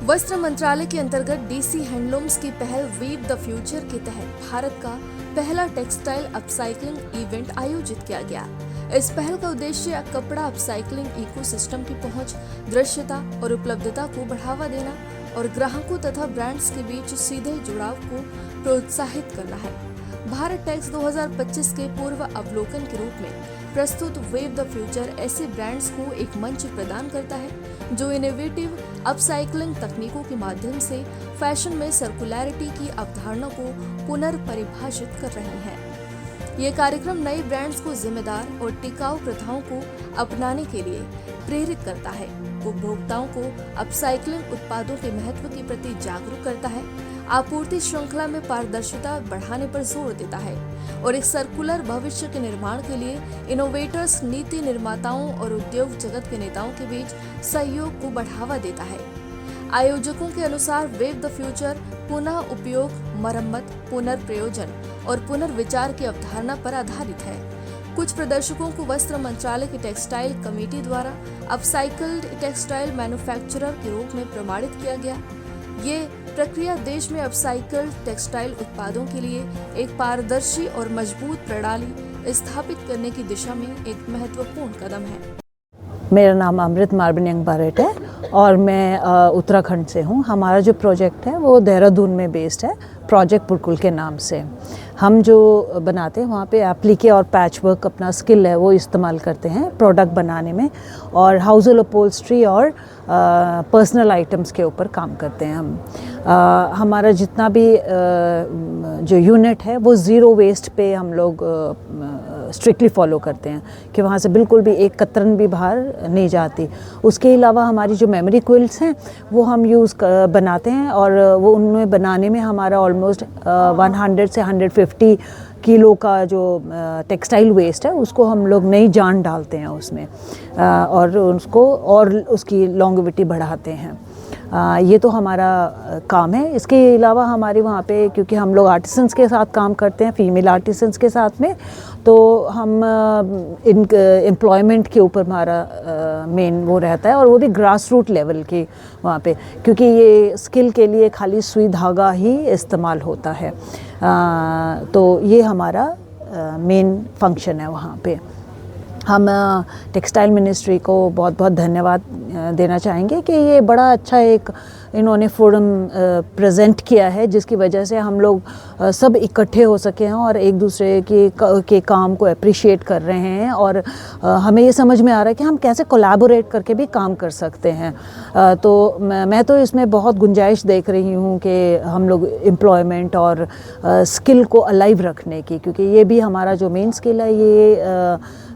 वस्त्र मंत्रालय के अंतर्गत डीसी हैंडलूम्स की पहल वीव द फ्यूचर के तहत भारत का पहला टेक्सटाइल अपसाइक्लिंग इवेंट आयोजित किया गया। इस पहल का उद्देश्य कपड़ा अपसाइक्लिंग इकोसिस्टम की पहुंच, दृश्यता और उपलब्धता को बढ़ावा देना और ग्राहकों तथा ब्रांड्स के बीच सीधे जुड़ाव को प्रोत्साहित करना है। भारत टेक्स 2025 के पूर्व अवलोकन के रूप में प्रस्तुत वेव द फ्यूचर ऐसे ब्रांड्स को एक मंच प्रदान करता है जो इनोवेटिव अपसाइक्लिंग तकनीकों के माध्यम से फैशन में सर्कुलैरिटी की अवधारणा को पुनर्परिभाषित कर रहे हैं। ये कार्यक्रम नए ब्रांड्स को जिम्मेदार और टिकाऊ प्रथाओं को अपनाने के लिए प्रेरित करता है, उपभोक्ताओं को अपसाइक्लिंग उत्पादों के महत्व के प्रति जागरूक करता है, आपूर्ति श्रृंखला में पारदर्शिता बढ़ाने पर जोर देता है और एक सर्कुलर भविष्य के निर्माण के लिए इनोवेटर्स, नीति निर्माताओं और उद्योग जगत के नेताओं के बीच सहयोग को बढ़ावा देता है। आयोजकों के अनुसार वेव द फ्यूचर पुनः उपयोग, मरम्मत, पुनर्प्रयोजन और पुनर्विचार की अवधारणा पर आधारित है। कुछ प्रदर्शकों को वस्त्र मंत्रालय की टेक्सटाइल कमेटी द्वारा अपसाइकल्ड टेक्सटाइल मैन्युफैक्चरर के रूप में प्रमाणित किया गया। ये प्रक्रिया देश में अपसाइकल्ड टेक्सटाइल उत्पादों के लिए एक पारदर्शी और मजबूत प्रणाली स्थापित करने की दिशा में एक महत्वपूर्ण कदम है। मेरा नाम अमृत मार्बनिंग बारेट है और मैं उत्तराखंड से हूँ। हमारा जो प्रोजेक्ट है वो देहरादून में बेस्ड है, प्रोजेक्ट पुरकुल के नाम से। हम जो बनाते हैं वहाँ पे एप्लीके और पैच वर्क अपना स्किल है वो इस्तेमाल करते हैं प्रोडक्ट बनाने में, और हाउसहोल्ड अपहोल्स्ट्री और पर्सनल आइटम्स के ऊपर काम करते हैं हम। हमारा जितना भी जो यूनिट है वो ज़ीरो वेस्ट पे हम लोग स्ट्रिक्टली फॉलो करते हैं कि वहाँ से बिल्कुल भी एक कतरन भी बाहर नहीं जाती। उसके अलावा हमारी जो मेमोरी क्विल्ट्स हैं वो हम बनाते हैं और वो उनमें बनाने में हमारा ऑलमोस्ट 100 से 150 किलो का जो टेक्सटाइल वेस्ट है उसको हम लोग नई जान डालते हैं उसमें और उसको और उसकी लॉन्गेविटी बढ़ाते हैं। ये तो हमारा काम है। इसके अलावा हमारे वहाँ पे क्योंकि हम लोग आर्टिसंस के साथ काम करते हैं, फीमेल आर्टिसंस के साथ में, तो हम एम्प्लॉयमेंट के ऊपर हमारा मेन वो रहता है और वो भी ग्रास रूट लेवल के वहाँ पे, क्योंकि ये स्किल के लिए खाली सुई धागा ही इस्तेमाल होता है। तो ये हमारा मेन फंक्शन है वहाँ पे। हम टेक्सटाइल मिनिस्ट्री को बहुत बहुत धन्यवाद देना चाहेंगे कि ये बड़ा अच्छा एक इन्होंने फोरम प्रेजेंट किया है जिसकी वजह से हम लोग सब इकट्ठे हो सके हैं और एक दूसरे के काम को अप्रिशिएट कर रहे हैं और हमें ये समझ में आ रहा है कि हम कैसे कोलैबोरेट करके भी काम कर सकते हैं। तो मैं तो इसमें बहुत गुंजाइश देख रही हूँ कि हम लोग एम्प्लॉयमेंट और स्किल को अलाइव रखने की, क्योंकि ये भी हमारा जो मेन स्किल है ये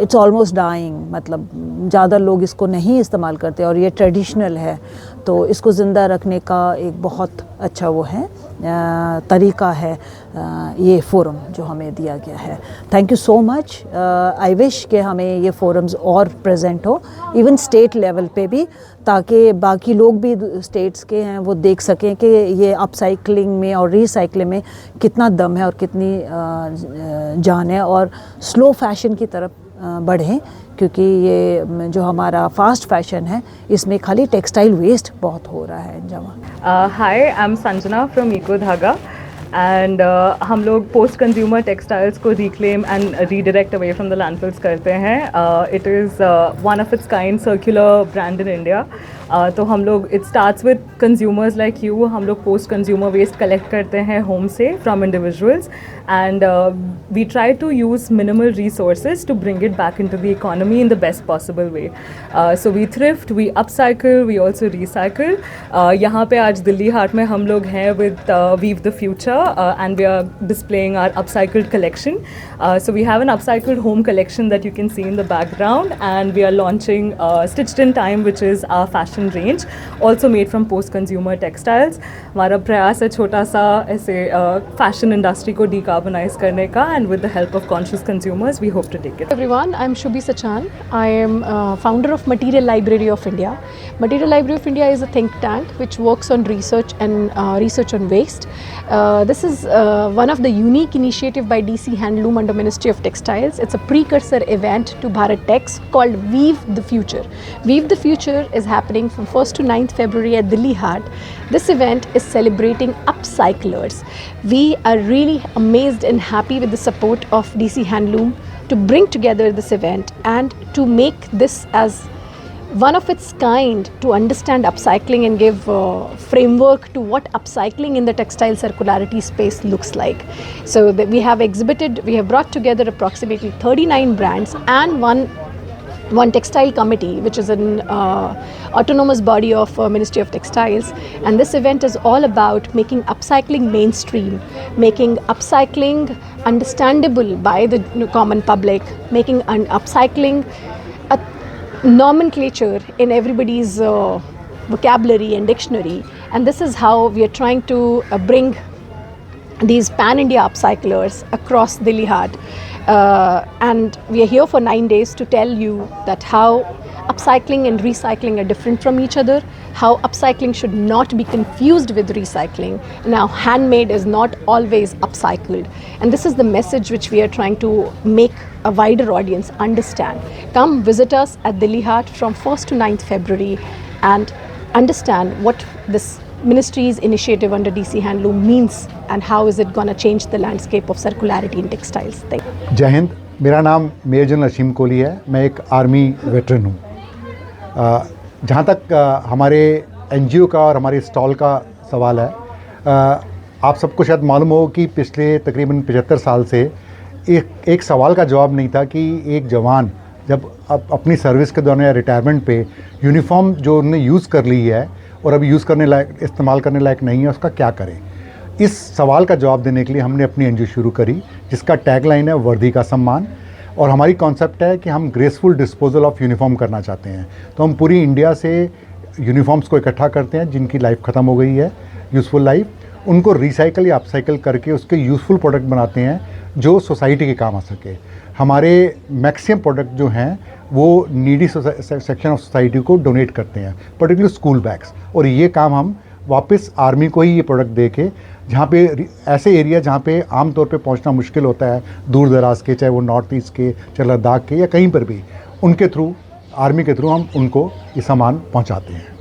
इट्स ऑलमोस्ट डाइंग, मतलब ज़्यादा लोग इसको नहीं इस्तेमाल करते और ये ट्रेडिशनल है, तो इसको ज़िंदा रखने का एक बहुत अच्छा वो है तरीका है ये फोरम जो हमें दिया गया है। Thank you so much. I wish कि हमें ये फोरम्स और प्रेजेंट हो इवन स्टेट लेवल पे भी, ताकि बाकी लोग भी स्टेट्स के हैं वो देख सकें कि ये अपसाइक्लिंग में और रिसाइक्लिंग में कितना दम है और कितनी जान है, और स्लो फैशन की तरफ बढ़ें, क्योंकि ये जो हमारा फास्ट फैशन है इसमें खाली टेक्सटाइल वेस्ट बहुत हो रहा है जमा। Hi, I am Sanjana from eco Dhaga and हम लोग पोस्ट कंज्यूमर टेक्सटाइल्स को reclaim and redirect away from the landfills करते हैं। It is one of its kind circular brand in India. तो हम लोग it starts with consumers like you. हम लोग पोस्ट कंज्यूमर वेस्ट कलेक्ट करते हैं होम से from individuals and we try to use minimal resources to bring it back into the economy in the best possible way. So we thrift, we upcycle, we also recycle. यहाँ पे आज दिल्ली हाट में हम लोग हैं with weave the future and we are displaying our upcycled collection. So we have an upcycled home collection that you can see in the background, and we are launching Stitched in Time, which is our fashion range, also made from post-consumer textiles. हमारा प्रयास है छोटा सा ऐसे fashion industry को decarbonize करने का, and with the help of conscious consumers, we hope to take it. Everyone, I'm Shubhi Sachan. I am founder of Material Library of India. Material Library of India is a think tank which works on research and research on waste. This is one of the unique initiative by DC Handloom under Ministry of Textiles. It's a precursor event to Bharat Tex called Weave the Future. Weave the Future is happening happening from 1st to 9th February at Delhi Hat. This event is celebrating upcyclers. We are really amazed and happy with the support of DC Handloom to bring together this event and to make this as one of its kind to understand upcycling and give framework to what upcycling in the textile circularity space looks like. So that we have brought together approximately 39 brands and one textile committee, which is an autonomous body of Ministry of Textiles. And this event is all about making upcycling mainstream, making upcycling understandable by the common public, making upcycling a nomenclature in everybody's vocabulary and dictionary. And this is how we are trying to bring these pan-India upcyclers across Delhi Hat. And we are here for 9 days to tell you that how upcycling and recycling are different from each other, how upcycling should not be confused with recycling, and how handmade is not always upcycled. And this is the message which we are trying to make a wider audience understand. Come visit us at Delhi Hat from 1st to 9th February and understand what this ministry's initiative under DC Handloom means and how is it going to change the landscape of circularity in textiles. Thank you. जय हिंद। मेरा नाम major general असीम कोहली है। मैं एक army veteran हूँ। जहाँ तक हमारे एनजीओ का और हमारे स्टॉल का सवाल है, आप सबको शायद मालूम हो कि पिछले तकरीबन 75 साल से एक सवाल का जवाब नहीं था कि एक जवान जब अपनी सर्विस के दौरान या रिटायरमेंट पे यूनिफॉर्म जो उन्होंने यूज़ कर ली है और अभी यूज़ करने लायक, इस्तेमाल करने लायक नहीं है, उसका क्या करें। इस सवाल का जवाब देने के लिए हमने अपनी एनजीओ शुरू करी, जिसका टैगलाइन है वर्दी का सम्मान। और हमारी कॉन्सेप्ट है कि हम ग्रेसफुल डिस्पोजल ऑफ यूनिफॉर्म करना चाहते हैं। तो हम पूरी इंडिया से यूनिफॉर्म्स को इकट्ठा करते हैं जिनकी लाइफ ख़त्म हो गई है, यूज़फुल लाइफ, उनको रिसाइकल या अपसाइकल करके उसके यूज़फुल प्रोडक्ट बनाते हैं जो सोसाइटी के काम आ सके। हमारे मैक्सिमम प्रोडक्ट जो हैं वो नीडी सेक्शन ऑफ सोसाइटी को डोनेट करते हैं, पर्टिकुलर स्कूल बैग्स। और ये काम हम वापस आर्मी को ही ये प्रोडक्ट दे के, जहाँ पे ऐसे एरिया जहाँ पे आम तौर पे पहुँचना मुश्किल होता है, दूर दराज के, चाहे वो नॉर्थ ईस्ट के, चाहे लद्दाख के या कहीं पर भी, उनके थ्रू, आर्मी के थ्रू हम उनको ये सामान पहुँचाते हैं।